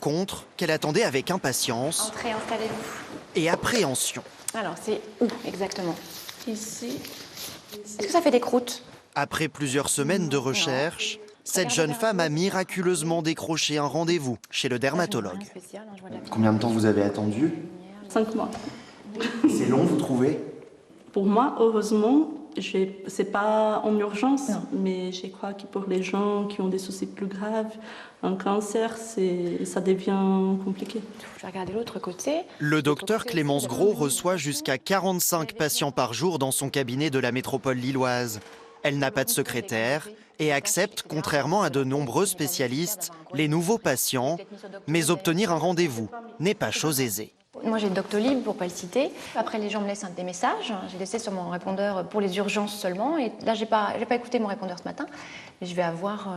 Contre qu'elle attendait avec impatience Entrez, installez-vous. et appréhension. Alors, c'est où exactement? Ici. Est-ce que ça fait des croûtes? Après plusieurs semaines de recherche, cette jeune femme a miraculeusement décroché un rendez-vous chez le dermatologue. Combien de temps vous avez attendu? 5 mois. C'est long, vous trouvez? Pour moi, heureusement, c'est pas en urgence, mais je crois que pour les gens qui ont des soucis plus graves, un cancer, ça devient compliqué. Je vais regarder l'autre côté. Le docteur Clémence Gros reçoit jusqu'à 45 patients par jour dans son cabinet de la métropole lilloise. Elle n'a pas de secrétaire et accepte, contrairement à de nombreux spécialistes, les nouveaux patients. Mais obtenir un rendez-vous n'est pas chose aisée. Moi, j'ai Doctolib pour pas le citer. Après, les gens me laissent des messages. J'ai laissé sur mon répondeur pour les urgences seulement. Et là, j'ai pas écouté mon répondeur ce matin. Mais je vais avoir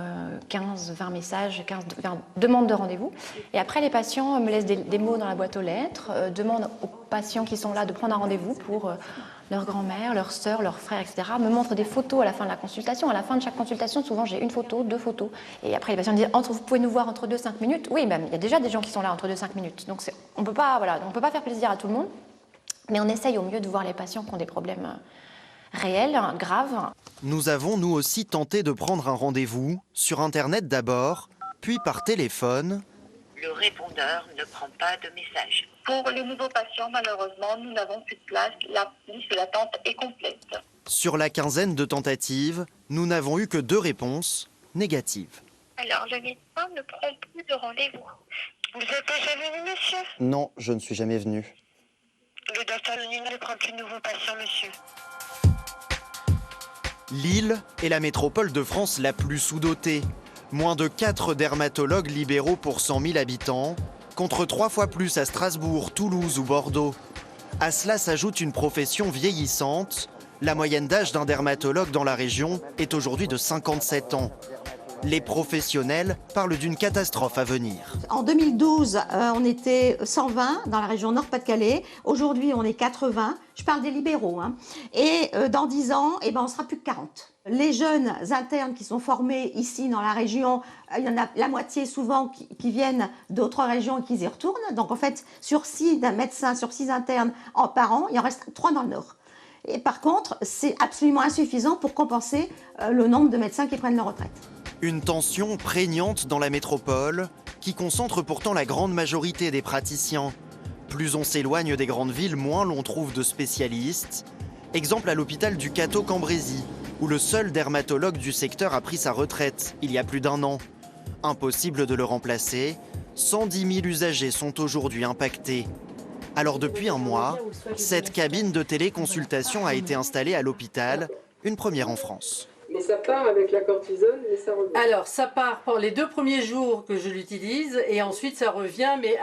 15-20 messages, 20 demandes de rendez-vous. Et après, les patients me laissent des mots dans la boîte aux lettres, demandent aux patients qui sont là de prendre un rendez-vous pour leur grand-mère, leur sœur, leur frère, etc. Me montrent des photos à la fin de la consultation. À la fin de chaque consultation, souvent, j'ai une photo, 2 photos. Et après, les patients me disent, vous pouvez nous voir entre 2 et 5 minutes. Oui, il y a déjà des gens qui sont là entre 2 et 5 minutes. Donc, on ne peut pas faire plaisir à tout le monde. Mais on essaye au mieux de voir les patients qui ont des problèmes réels, graves. Nous avons, nous aussi, tenté de prendre un rendez-vous, sur Internet d'abord, puis par téléphone. Le répondeur ne prend pas de message. Pour les nouveaux patients, malheureusement, nous n'avons plus de place. La liste d'attente est complète. Sur la quinzaine de tentatives, nous n'avons eu que 2 réponses négatives. Alors, le médecin ne prend plus de rendez-vous. Vous êtes déjà venu, monsieur? Non, je ne suis jamais venu. Le docteur Lenin ne prend plus de nouveaux patients, monsieur. Lille est la métropole de France la plus sous-dotée. Moins de 4 dermatologues libéraux pour 100 000 habitants, contre 3 fois plus à Strasbourg, Toulouse ou Bordeaux. À cela s'ajoute une profession vieillissante. La moyenne d'âge d'un dermatologue dans la région est aujourd'hui de 57 ans. Les professionnels parlent d'une catastrophe à venir. En 2012, on était 120 dans la région Nord-Pas-de-Calais. Aujourd'hui, on est 80. Je parle des libéraux. Et dans 10 ans, on sera plus que 40. Les jeunes internes qui sont formés ici dans la région, il y en a la moitié souvent qui viennent d'autres régions et qui y retournent. Donc en fait, sur 6 médecins, sur 6 internes par an, il en reste 3 dans le Nord. Et par contre, c'est absolument insuffisant pour compenser le nombre de médecins qui prennent leur retraite. Une tension prégnante dans la métropole qui concentre pourtant la grande majorité des praticiens. Plus on s'éloigne des grandes villes, moins l'on trouve de spécialistes. Exemple à l'hôpital du Cateau-Cambrésis, où le seul dermatologue du secteur a pris sa retraite il y a plus d'1 an. Impossible de le remplacer, 110 000 usagers sont aujourd'hui impactés. Alors depuis 1 mois, cette cabine de téléconsultation a été installée à l'hôpital, une première en France. Mais ça part avec la cortisone, mais ça revient. Alors, ça part pour les 2 premiers jours que je l'utilise et ensuite ça revient, mais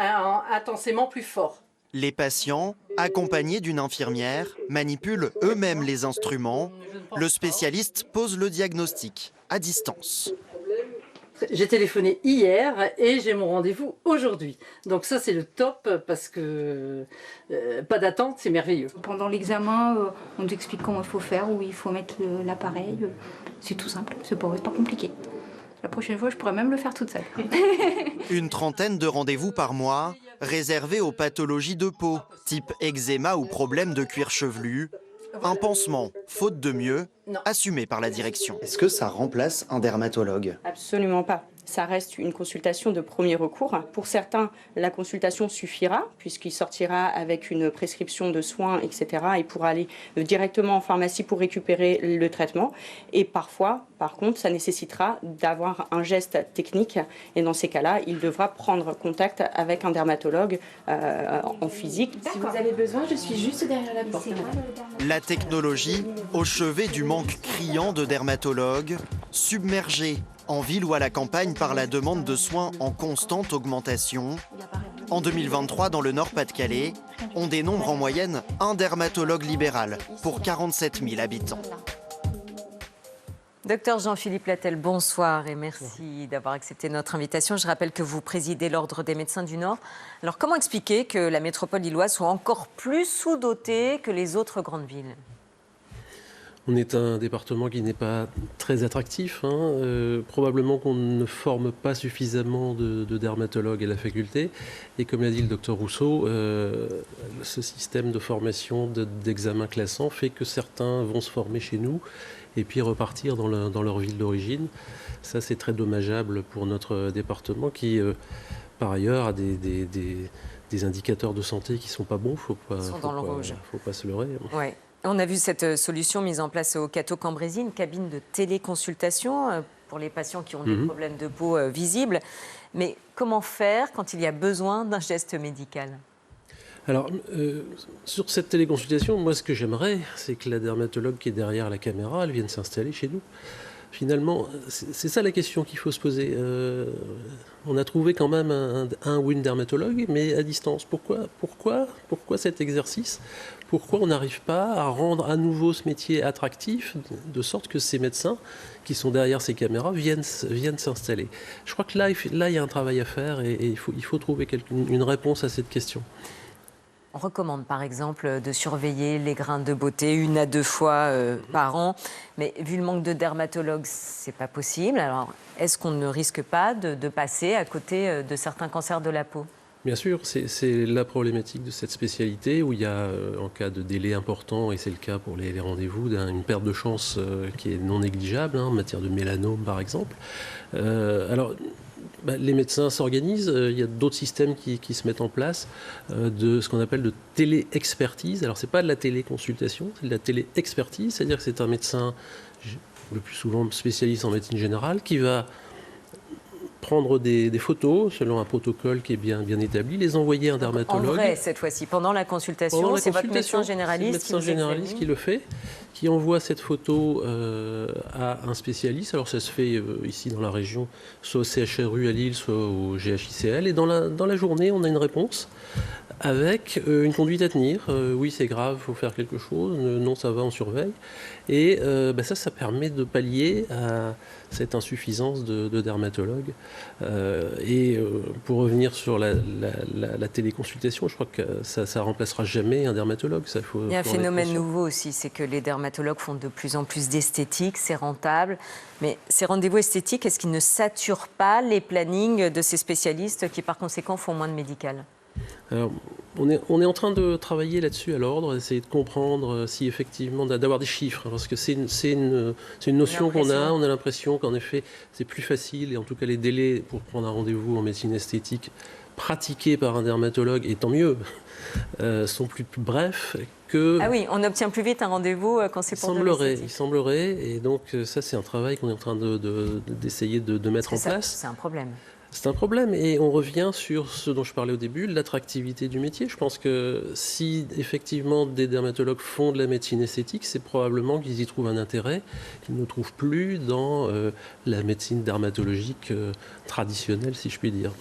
intensément plus fort. Les patients, accompagnés d'une infirmière, manipulent eux-mêmes les instruments. Le spécialiste pose le diagnostic à distance. J'ai téléphoné hier et j'ai mon rendez-vous aujourd'hui. Donc ça, c'est le top parce que pas d'attente, c'est merveilleux. Pendant l'examen, on nous explique comment il faut faire, où il faut mettre l'appareil. C'est tout simple, c'est pas compliqué. La prochaine fois, je pourrais même le faire toute seule. Une trentaine de rendez-vous par mois, réservés aux pathologies de peau, type eczéma ou problème de cuir chevelu. Un pansement, faute de mieux, assumé par la direction. Est-ce que ça remplace un dermatologue? Absolument pas. Ça reste une consultation de premier recours. Pour certains, la consultation suffira, puisqu'il sortira avec une prescription de soins, etc. Il pourra aller directement en pharmacie pour récupérer le traitement. Et parfois, par contre, ça nécessitera d'avoir un geste technique. Et dans ces cas-là, il devra prendre contact avec un dermatologue en physique. Si vous avez besoin, je suis juste derrière la porte. La technologie au chevet du manque criant de dermatologues, submergée en ville ou à la campagne par la demande de soins en constante augmentation. En 2023, dans le Nord-Pas-de-Calais, on dénombre en moyenne un dermatologue libéral pour 47 000 habitants. Docteur Jean-Philippe Latel, bonsoir et merci d'avoir accepté notre invitation. Je rappelle que vous présidez l'Ordre des médecins du Nord. Alors comment expliquer que la métropole lilloise soit encore plus sous-dotée que les autres grandes villes ? On est un département qui n'est pas très attractif. Probablement qu'on ne forme pas suffisamment de dermatologues à la faculté. Et comme l'a dit le docteur Rousseau, ce système de formation, d'examen classant fait que certains vont se former chez nous et puis repartir dans leur ville d'origine. Ça, c'est très dommageable pour notre département qui, par ailleurs, a des indicateurs de santé qui ne sont pas bons. Faut pas se leurrer. Ouais. On a vu cette solution mise en place au Cateau-Cambrésis, une cabine de téléconsultation pour les patients qui ont des problèmes de peau visibles. Mais comment faire quand il y a besoin d'un geste médical ? Alors, sur cette téléconsultation, moi, ce que j'aimerais, c'est que la dermatologue qui est derrière la caméra, elle vienne s'installer chez nous. Finalement, c'est ça la question qu'il faut se poser. On a trouvé quand même un ou une dermatologue, mais à distance. Pourquoi cet exercice ? Pourquoi on n'arrive pas à rendre à nouveau ce métier attractif, de sorte que ces médecins qui sont derrière ces caméras viennent s'installer ? Je crois que là, il y a un travail à faire et il faut trouver une réponse à cette question. On recommande par exemple de surveiller les grains de beauté 1 à 2 fois par an, mais vu le manque de dermatologues, c'est pas possible. Alors, est-ce qu'on ne risque pas de passer à côté de certains cancers de la peau ? Bien sûr, c'est la problématique de cette spécialité où il y a, en cas de délai important, et c'est le cas pour les rendez-vous, une perte de chance qui est non négligeable, en matière de mélanome par exemple. Les médecins s'organisent, il y a d'autres systèmes qui se mettent en place de ce qu'on appelle de télé-expertise. Alors, ce n'est pas de la téléconsultation, c'est de la télé-expertise, c'est-à-dire que c'est un médecin, le plus souvent spécialiste en médecine générale, qui va prendre des photos selon un protocole qui est bien établi, les envoyer à un dermatologue. En vrai, cette fois-ci, pendant la consultation, c'est votre médecin généraliste qui le fait, qui envoie cette photo à un spécialiste. Alors ça se fait ici dans la région, soit au CHRU à Lille, soit au GHICL. Et dans la journée, on a une réponse avec une conduite à tenir. Oui, c'est grave, il faut faire quelque chose. Non, ça va, on surveille. Et ça permet de pallier à cette insuffisance de dermatologues. Pour revenir sur la téléconsultation, je crois que ça ne remplacera jamais un dermatologue. Il y a un phénomène nouveau aussi, c'est que les dermatologues font de plus en plus d'esthétique, c'est rentable. Mais ces rendez-vous esthétiques, est-ce qu'ils ne saturent pas les plannings de ces spécialistes qui, par conséquent, font moins de médical ? Alors, on est en train de travailler là-dessus à l'ordre, essayer de comprendre si effectivement, d'avoir des chiffres, parce que c'est une notion qu'on a. On a l'impression qu'en effet, c'est plus facile, et en tout cas les délais pour prendre un rendez-vous en médecine esthétique pratiqués par un dermatologue, et tant mieux, sont plus brefs que... Ah oui, on obtient plus vite un rendez-vous quand c'est pour de l'esthétique. Il semblerait, et donc ça c'est un travail qu'on est en train d'essayer de mettre en place. C'est un problème. C'est un problème et on revient sur ce dont je parlais au début, l'attractivité du métier. Je pense que si effectivement des dermatologues font de la médecine esthétique, c'est probablement qu'ils y trouvent un intérêt qu'ils ne trouvent plus dans la médecine dermatologique traditionnelle, si je puis dire.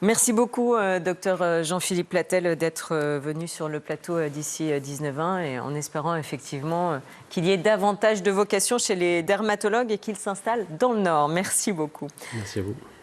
Merci beaucoup, docteur Jean-Philippe Platel, d'être venu sur le plateau d'ici 19h et en espérant effectivement qu'il y ait davantage de vocations chez les dermatologues et qu'ils s'installent dans le Nord. Merci beaucoup. Merci à vous.